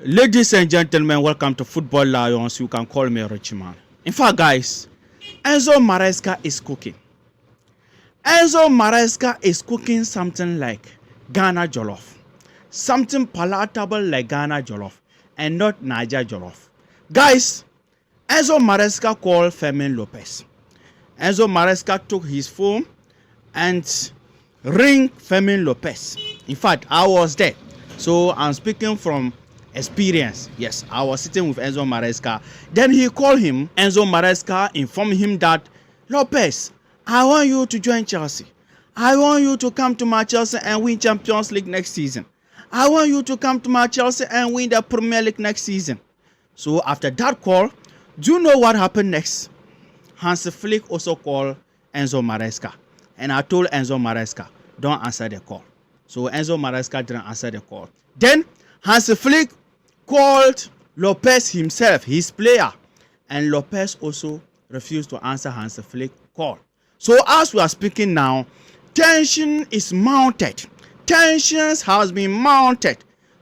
Ladies and gentlemen, welcome to Football Lions. You can call me Richman. In fact, guys, Enzo Maresca is cooking. Enzo Maresca is cooking something like Ghana jollof. Something palatable like Ghana jollof and not Niger jollof. Guys, Enzo Maresca called Fermin Lopez. Enzo Maresca took his phone and ring Fermin Lopez. In fact, I was there. So I'm speaking from experience. Yes, I was sitting with Enzo Maresca. Then he called him. Enzo Maresca informed him that, Lopez, I want you to join Chelsea. I want you to come to my Chelsea and win Champions League next season. I want you to come to my Chelsea and win the Premier League next season. So after that call, do you know what happened next? Hans Flick also called Enzo Maresca. And I told Enzo Maresca, don't answer the call. So Enzo Maresca didn't answer the call. Then Hans Flick called Lopez himself, his player. And Lopez also refused to answer Hans Flick's call. So as we are speaking now, tension is mounted. Tensions has been mounted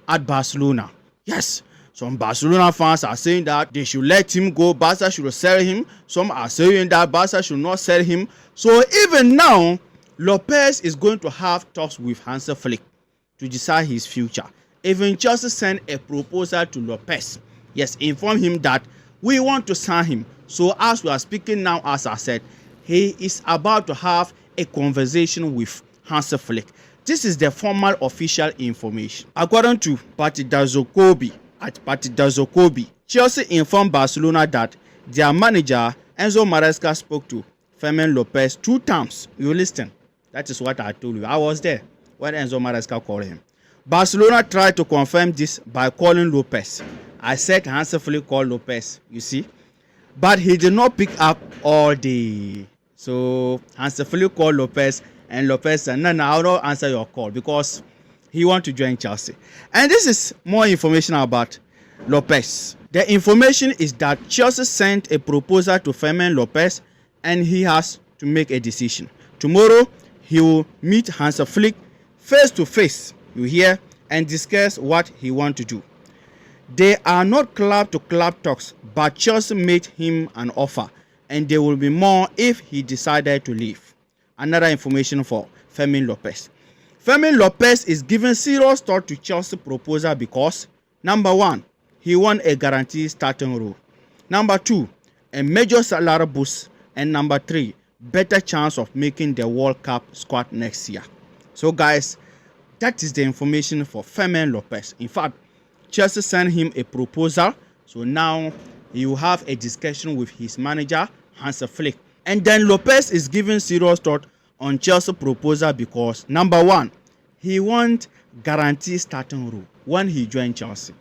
at Barcelona. Yes, some Barcelona fans are saying that they should let him go. Barca should sell him. Some are saying that Barca should not sell him. So even now, Lopez is going to have talks with Hans Flick to decide his future. Even Chelsea sent a proposal to Lopez. Yes, inform him that we want to sign him. So as we are speaking now, as I said, he is about to have a conversation with Hans Flick. This is the formal official information. According to Partidazokobi, Chelsea informed Barcelona that their manager Enzo Maresca spoke to Fermin Lopez 2 times. You listen. That is what I told you. I was there when Enzo Maresca called him. Barcelona tried to confirm this by calling Lopez. I said Hans Flick called Lopez, you see. But he did not pick up all day. So Hans Flick called Lopez and Lopez said, no, I will not answer your call because he wants to join Chelsea. And this is more information about Lopez. The information is that Chelsea sent a proposal to Fermin Lopez and he has to make a decision. Tomorrow, he will meet Hans Flick face to face, you hear, and discuss what he wants to do. They are not club-to-club talks, but Chelsea made him an offer, and there will be more if he decided to leave. Another information for Fermin Lopez. Fermin Lopez is giving serious thought to Chelsea proposal because, number 1, he won a guaranteed starting role. Number 2, a major salary boost. And number 3, better chance of making the World Cup squad next year. So guys, that is the information for Fermin Lopez. In fact, Chelsea sent him a proposal. So now he will have a discussion with his manager, Hans Flick. And then Lopez is giving serious thought on Chelsea proposal because, number 1, he wants guaranteed starting role when he joined Chelsea.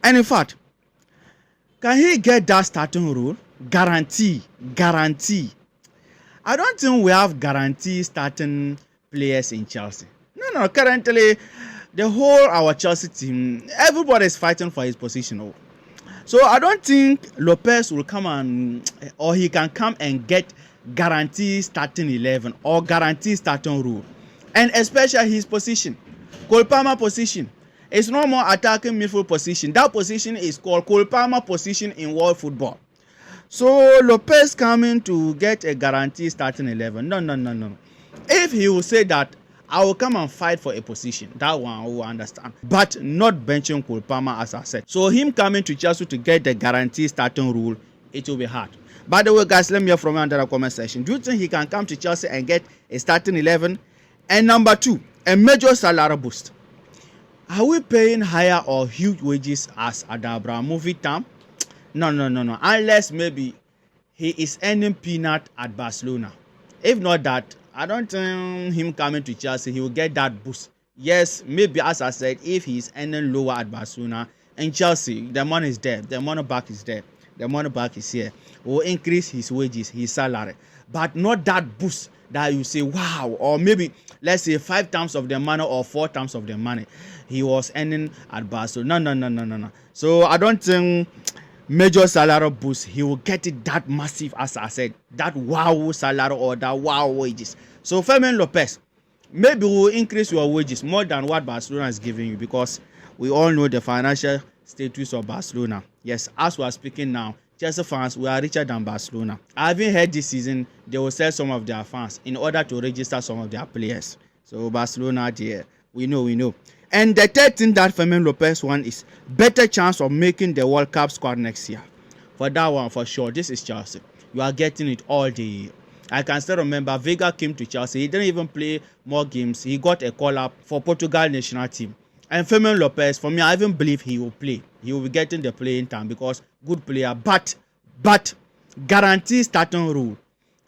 And in fact, can he get that starting role? Guarantee. I don't think we have guaranteed starting players in Chelsea. No. Currently, the whole our Chelsea team, everybody is fighting for his position. So I don't think Lopez will come or he can come and get guaranteed starting 11 or guaranteed starting role. And especially his position, Cole Palmer position. It's no more attacking midfield position. That position is called Cole Palmer position in world football. So Lopez coming to get a guaranteed starting 11. No. If he will say that, I will come and fight for a position, that one I will understand. But not benching Cole Palmer, as I said. So him coming to Chelsea to get the guaranteed starting role, it will be hard. By the way, guys, let me hear from you under the comment section. Do you think he can come to Chelsea and get a starting 11? And number 2, a major salary boost. Are we paying higher or huge wages as Adabra movie time? No. Unless maybe he is earning peanut at Barcelona. If not that, I don't think him coming to Chelsea, he will get that boost. Yes, maybe as I said, if he is earning lower at Barcelona and Chelsea, the money is there. The money back is there. The money back is here. Will increase his wages, his salary. But not that boost that you say, wow, or maybe, let's say 5 times of the money or 4 times of the money he was earning at Barcelona. No. So I don't think major salary boost, he will get it that massive, as I said, that wow salary or that wow wages. So Fermin Lopez, maybe will increase your wages more than what Barcelona is giving you, because we all know the financial status of Barcelona. Yes, as we are speaking now, Chelsea fans, we are richer than Barcelona. I haven't heard this season they will sell some of their fans in order to register some of their players. So Barcelona, there, we know. And the third thing that Fermin Lopez wants is better chance of making the World Cup squad next year. For that one, for sure, this is Chelsea. You are getting it all the year. I can still remember Vega came to Chelsea. He didn't even play more games. He got a call-up for Portugal national team. And Fermin Lopez, for me, I even believe he will play. He will be getting the playing time because good player. But guarantee starting rule.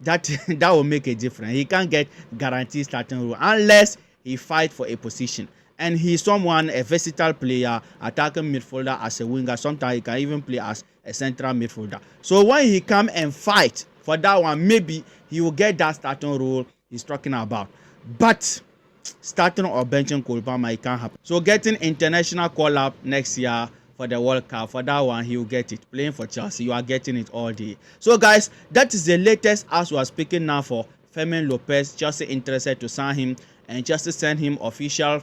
That will make a difference. He can't get guaranteed starting rule unless he fight for a position. And he's someone, a versatile player, attacking midfielder as a winger. Sometimes he can even play as a central midfielder. So when he come and fight for that one, maybe he will get that starting role he's talking about. But starting or benching Cole Palmer, it can't happen. So getting international call-up next year for the World Cup, for that one, he will get it. Playing for Chelsea, you are getting it all day. So guys, that is the latest as we are speaking now for Fermin Lopez. Chelsea interested to sign him, and Chelsea sent him official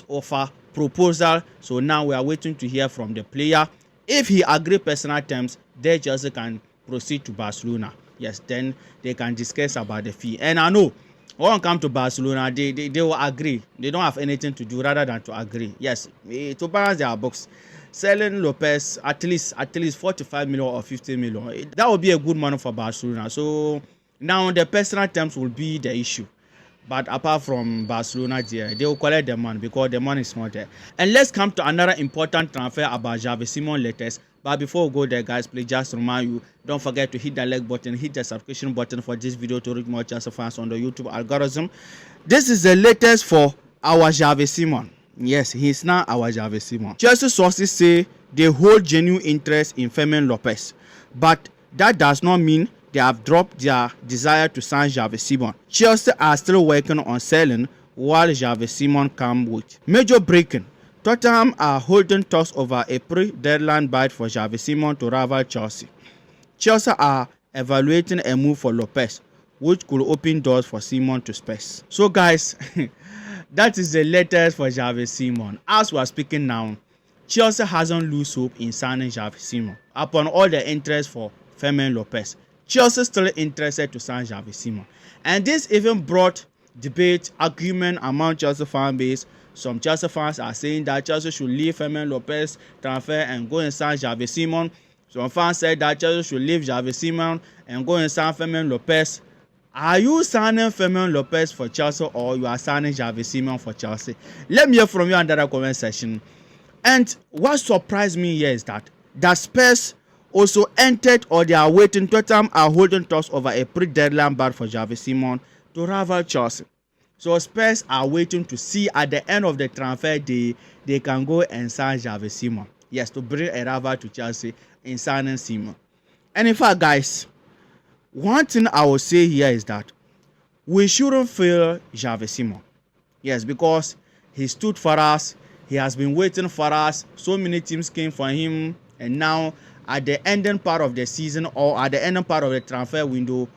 offer proposal. So now we are waiting to hear from the player. If he agree personal terms, then Chelsea can proceed to Barcelona. Yes, then they can discuss about the fee. And I know when it comes to Barcelona, they will agree. They don't have anything to do rather than to agree. Yes, to balance their books, selling Lopez at least 45 million or 50 million. That would be a good money for Barcelona. So now the personal terms will be the issue. But apart from Barcelona, they will collect the money because the money is not there. And let's come to another important transfer about Xavi Simons latest. But before we go there, guys, please just remind you, don't forget to hit the like button, hit the subscription button for this video to reach more Chelsea fans on the YouTube algorithm. This is the latest for our Xavi Simons. Yes, he's now our Xavi Simons. Chelsea sources say they hold genuine interest in Fermin Lopez, but that does not mean they have dropped their desire to sign Xavi Simons. Chelsea are still working on selling while Xavi Simons come with. Major breaking. Tottenham are holding talks over a pre-deadline bid for Xavi Simons to rival Chelsea. Chelsea are evaluating a move for Lopez, which could open doors for Simons to Spurs. So guys, that is the latest for Xavi Simons. As we are speaking now, Chelsea hasn't lost hope in signing Xavi Simons. Upon all the interest for Fermin Lopez, Chelsea still interested to sign Xavi Simons. And this even brought debate, argument among Chelsea fan base. Some Chelsea fans are saying that Chelsea should leave Fermin Lopez transfer and go and sign Xavi Simons. Some fans said that Chelsea should leave Xavi Simons and go and sign Fermin Lopez. Are you signing Fermin Lopez for Chelsea or you are signing Xavi Simons for Chelsea? Let me hear from you under the comment section. And what surprised me here is that Spurs also entered or they are waiting. Tottenham are holding talks over a pre-deadline bid for Xavi Simons to rival Chelsea. So Spurs are waiting to see at the end of the transfer day they can go and sign Xavi Simons. Yes, to bring a rival to Chelsea in signing Simons. And in fact, guys, one thing I will say here is that we shouldn't fail Xavi Simons. Yes, because he stood for us. He has been waiting for us. So many teams came for him, and now at the ending part of the season or at the ending part of the transfer window,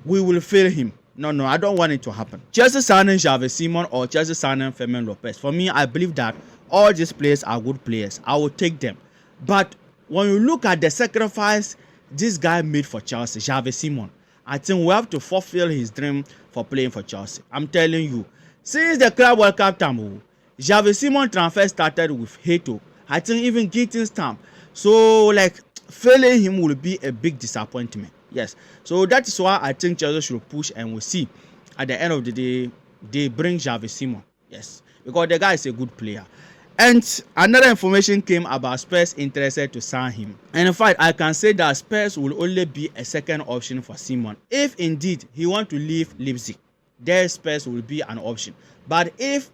we will fail him. No, I don't want it to happen. Chelsea signing Xavi Simons or Chelsea signing Fermin Lopez. For me, I believe that all these players are good players. I will take them. But when you look at the sacrifice this guy made for Chelsea, Xavi Simons, I think we have to fulfill his dream for playing for Chelsea. I'm telling you, since the Club World Cup time, Xavi Simons transfer started with Heto. I think even getting stamp. So, failing him will be a big disappointment. Yes. So that is why I think Chelsea should push, and we'll see at the end of the day, they bring Xavi Simons. Yes. Because the guy is a good player. And another information came about Spurs interested to sign him. And in fact, I can say that Spurs will only be a second option for Simons. If indeed he wants to leave Leipzig, then Spurs will be an option. But if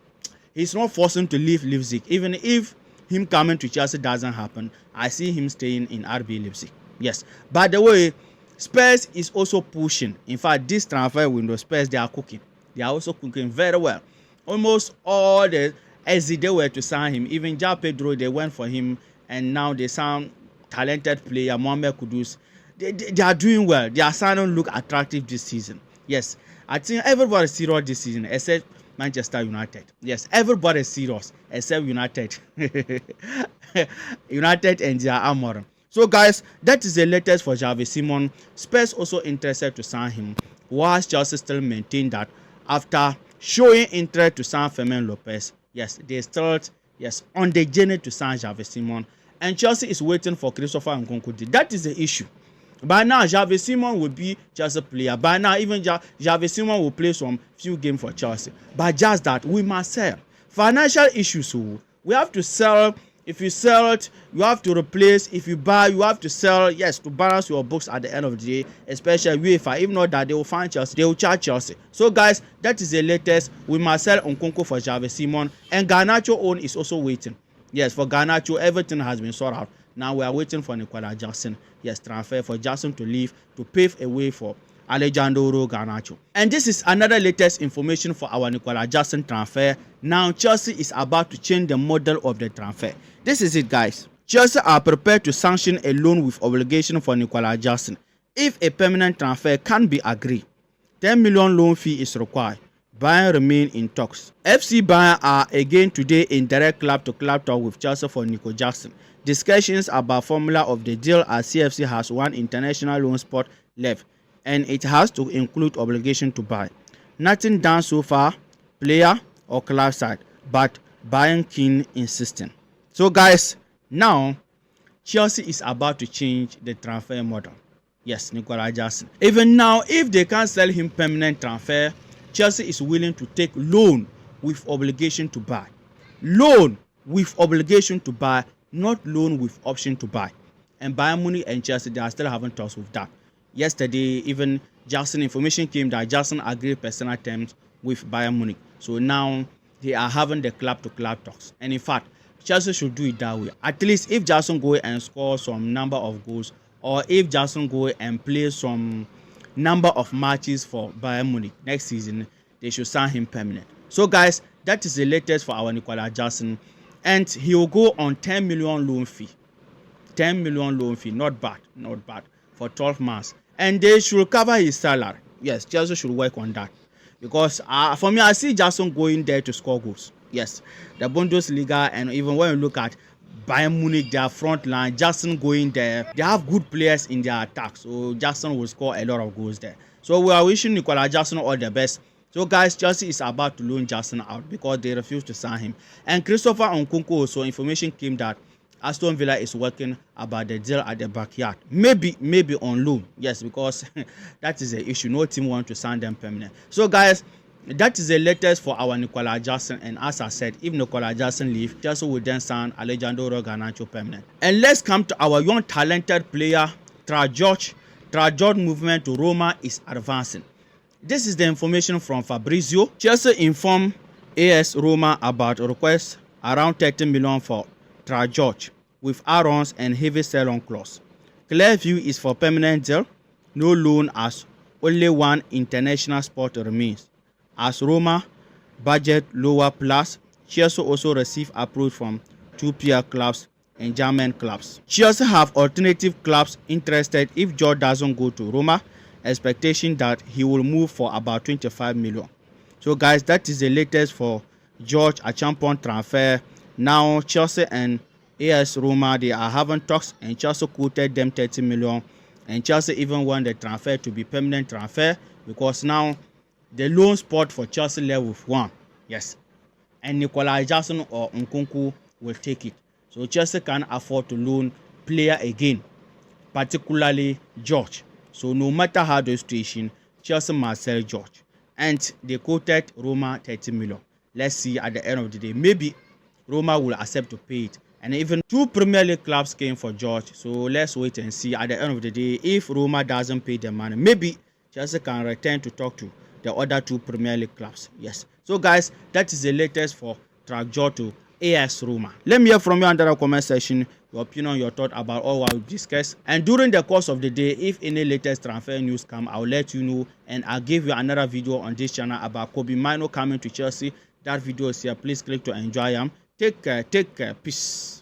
he's not forcing to leave Leipzig, even if him coming to Chelsea doesn't happen, I see him staying in RB Leipzig. Yes. By the way, Spurs is also pushing. In fact, this transfer window, Spurs, they are cooking. They are also cooking very well. Almost all the as they were to sign him, even Ja Pedro, they went for him, and now they signed talented player Mohamed Kudus. They are doing well. Their signing look attractive this season. Yes, I think everybody serious this season, except Manchester United. Yes, everybody is serious except United. United and their armor. So guys, that is the latest for Xavi Simons. Spurs also interested to sign him, whilst Chelsea still maintain that after showing interest to sign Fermin Lopez, yes, they still on the journey to sign Xavi Simons, and Chelsea is waiting for Christopher Nkunku. That is the issue. By now, Xavi Simons will be Chelsea player. By now, even Xavi Simons will play some few games for Chelsea. But just that, we must sell. Financial issues, so we have to sell. If you sell it, you have to replace. If you buy, you have to sell. Yes, to balance your books at the end of the day, especially UEFA. If not that, they will find Chelsea. They will charge Chelsea. So, guys, that is the latest. We must sell Nkunku for Xavi Simons. And Garnacho own is also waiting. Yes, for Garnacho, everything has been sorted out. Now we are waiting for Nico Jackson. Yes, transfer for Jackson to leave to pave a way for Alejandro Garnacho. And this is another latest information for our Nico Jackson transfer. Now Chelsea is about to change the model of the transfer. This is it, guys. Chelsea are prepared to sanction a loan with obligation for Nico Jackson if a permanent transfer can be agreed. 10 million loan fee is required. Bayern remain in talks. FC Bayern are again today in direct club-to-club talk with Chelsea for Nico Jackson. Discussions about formula of the deal as CFC has one international loan spot left and it has to include obligation to buy. Nothing done so far, player or club side, but Bayern keen insisting. So guys, now Chelsea is about to change the transfer model. Yes, Nico Jackson. Even now, if they can't sell him permanent transfer, Chelsea is willing to take loan with obligation to buy. Loan with obligation to buy, not loan with option to buy. And Bayern Munich and Chelsea, they are still having talks with that. Yesterday, even Jackson information came that Jackson agreed personal terms with Bayern Munich. So now they are having the club-to-club talks. And in fact, Chelsea should do it that way. At least if Jackson go and score some number of goals, or if Jackson go and play some number of matches for Bayern Munich next season, they should sign him permanent. So guys, that is the latest for our Nico Jackson, and he will go on 10 million loan fee. 10 million loan fee, not bad for 12 months, and they should cover his salary. Yes, Chelsea should work on that, because for me, I see Jackson going there to score goals. Yes, the Bundesliga, and even when you look at Bayern Munich, their front line, Jackson going there, they have good players in their attack, so Jackson will score a lot of goals there. So we are wishing Nico Jackson all the best. So guys, Chelsea is about to loan Jackson out because they refuse to sign him. And Christopher Nkunku also, information came that Aston Villa is working about the deal at the backyard. Maybe on loan. Yes, because that is the issue. No team wants to sign them permanent. So guys, that is the latest for our Nico Jackson, and as I said, if Nico Jackson leaves, Chelsea will then sign Alejandro Garnacho permanent. And let's come to our young talented player, Tyrique George. Tyrique George movement to Roma is advancing. This is the information from Fabrizio. Chelsea informed AS Roma about a request around 30 million for Tyrique George with add-ons and heavy sell-on clause. Clear view is for permanent deal, no loan, as only one international spot remains. As Roma budget lower, plus Chelsea also receive approach from 2 peer clubs and German clubs. Chelsea have alternative clubs interested if George doesn't go to Roma. Expectation that he will move for about 25 million. So guys, that is the latest for George, a champion transfer. Now Chelsea and AS Roma, they are having talks, and Chelsea quoted them 30 million, and Chelsea even want the transfer to be permanent transfer, because now the loan spot for Chelsea left with 1. Yes. And Nico Jackson or Nkunku will take it. So Chelsea can afford to loan player again, particularly George. So no matter how the situation, Chelsea must sell George. And they quoted Roma 30 million. Let's see at the end of the day. Maybe Roma will accept to pay it. And even 2 Premier League clubs came for George. So let's wait and see at the end of the day. If Roma doesn't pay the money, maybe Chelsea can return to talk to the other 2 Premier League clubs. Yes. So guys, that is the latest for Tyrique George to AS Roma. Let me hear from you under the comment section, your opinion, your thought about all what we discussed. And during the course of the day, if any latest transfer news come, I'll let you know, and I'll give you another video on this channel about Kobbie Mainoo coming to Chelsea. That video is here. Please click to enjoy them. Take care. Peace.